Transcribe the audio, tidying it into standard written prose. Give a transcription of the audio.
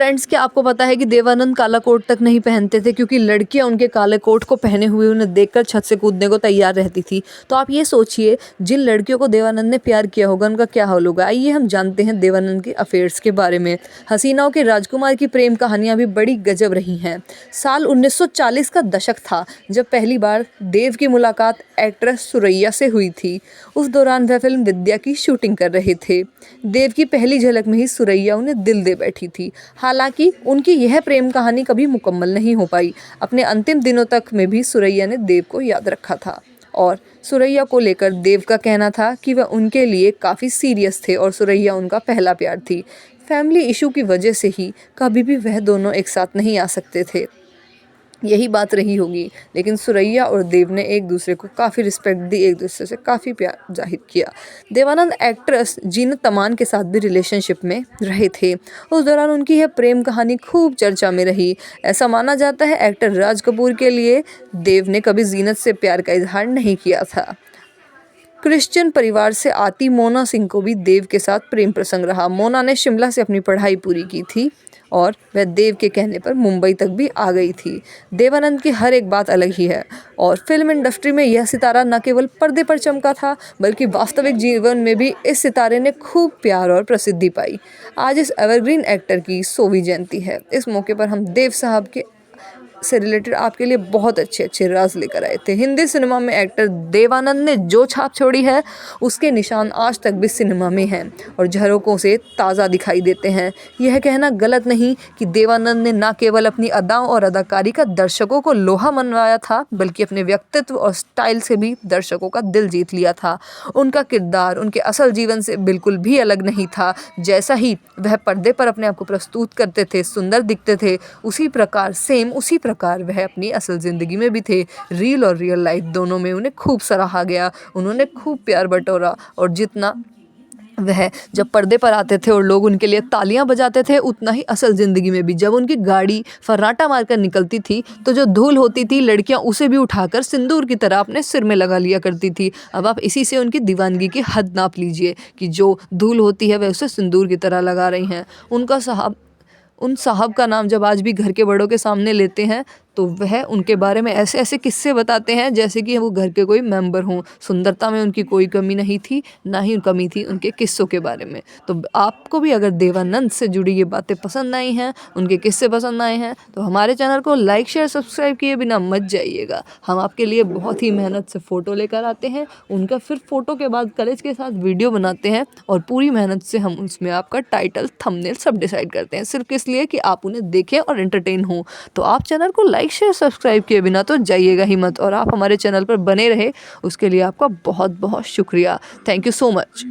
Friends, क्या आपको पता है कि देवानंद काला कोट तक नहीं पहनते थे क्योंकि लड़कियां उनके काले कोट को पहने हुए उन्हें देखकर छत से कूदने को तैयार रहती थी। तो आप ये सोचिए, जिन लड़कियों को देवानंद ने प्यार किया होगा उनका क्या हाल होगा। आइए हम जानते हैं देवानंद के अफेयर्स के बारे में। हसीनाओं के राजकुमार की प्रेम कहानियां भी बड़ी गजब रही हैं। साल 1940 का दशक था जब पहली बार देव की मुलाकात एक्ट्रेस सुरैया से हुई थी। उस दौरान वह फिल्म विद्या की शूटिंग कर रहे थे। देव की पहली झलक में ही सुरैया उन्हें दिल दे बैठी थी। हालांकि उनकी यह प्रेम कहानी कभी मुकम्मल नहीं हो पाई। अपने अंतिम दिनों तक में भी सुरैया ने देव को याद रखा था और सुरैया को लेकर देव का कहना था कि वह उनके लिए काफ़ी सीरियस थे और सुरैया उनका पहला प्यार थी। फैमिली इशू की वजह से ही कभी भी वह दोनों एक साथ नहीं आ सकते थे, यही बात रही होगी। लेकिन सुरैया और देव ने एक दूसरे को काफ़ी रिस्पेक्ट दी, एक दूसरे से काफ़ी प्यार जाहिर किया। देवानंद एक्ट्रेस जीनत तमान के साथ भी रिलेशनशिप में रहे थे। उस दौरान उनकी यह प्रेम कहानी खूब चर्चा में रही। ऐसा माना जाता है एक्टर राज कपूर के लिए देव ने कभी जीनत से प्यार का इजहार नहीं किया था। क्रिश्चियन परिवार से आती मोना सिंह को भी देव के साथ प्रेम प्रसंग रहा। मोना ने शिमला से अपनी पढ़ाई पूरी की थी और वह देव के कहने पर मुंबई तक भी आ गई थी। देवानंद की हर एक बात अलग ही है और फिल्म इंडस्ट्री में यह सितारा न केवल पर्दे पर चमका था बल्कि वास्तविक जीवन में भी इस सितारे ने खूब प्यार और प्रसिद्धि पाई। आज इस एवरग्रीन एक्टर की 100वीं जयंती है। इस मौके पर हम देव साहब के से रिलेटेड आपके लिए बहुत अच्छे अच्छे राज लेकर आए थे। हिंदी सिनेमा में एक्टर देवानंद ने जो छाप छोड़ी है उसके निशान आज तक भी सिनेमा में हैं और झरोकों से ताज़ा दिखाई देते हैं। यह कहना गलत नहीं कि देवानंद ने न केवल अपनी अदाओं और अदाकारी का दर्शकों को लोहा मनवाया था बल्कि अपने व्यक्तित्व और स्टाइल से भी दर्शकों का दिल जीत लिया था। उनका किरदार उनके असल जीवन से बिल्कुल भी अलग नहीं था। जैसा ही वह पर्दे पर अपने आप को प्रस्तुत करते थे, सुंदर दिखते थे, उसी प्रकार वह अपनी असल ज़िंदगी में भी थे। रील और रियल लाइफ दोनों में उन्हें खूब सराहा गया, उन्होंने खूब प्यार बटोरा और जितना वह जब पर्दे पर आते थे और लोग उनके लिए तालियां बजाते थे उतना ही असल ज़िंदगी में भी जब उनकी गाड़ी फर्राटा मारकर निकलती थी तो जो धूल होती थी लड़कियां उसे भी उठाकर सिंदूर की तरह अपने सिर में लगा लिया करती थी। अब आप इसी से उनकी दीवानगी की हद नाप लीजिए कि जो धूल होती है वह उसे सिंदूर की तरह लगा रही हैं। उन साहब का नाम जब आज भी घर के बड़ों के सामने लेते हैं तो वह उनके बारे में ऐसे ऐसे किस्से बताते हैं जैसे कि वो घर के कोई मेंबर हों। सुंदरता में उनकी कोई कमी नहीं थी, ना ही कमी थी उनके किस्सों के बारे में। तो आपको भी अगर देवानंद से जुड़ी ये बातें पसंद आई हैं, उनके किस्से पसंद आए हैं तो हमारे चैनल को लाइक शेयर सब्सक्राइब किए बिना मत जाइएगा। हम आपके लिए बहुत ही मेहनत से फ़ोटो लेकर आते हैं, उनका फिर फ़ोटो के बाद कलेज के साथ वीडियो बनाते हैं और पूरी मेहनत से हम उसमें आपका टाइटल थंबनेल सब डिसाइड करते हैं, सिर्फ इसलिए कि आप उन्हें देखें और एंटरटेन हों। तो आप चैनल को लाइक शेयर सब्सक्राइब किए बिना तो जाइएगा ही मत और आप हमारे चैनल पर बने रहे उसके लिए आपका बहुत बहुत शुक्रिया। Thank you so much.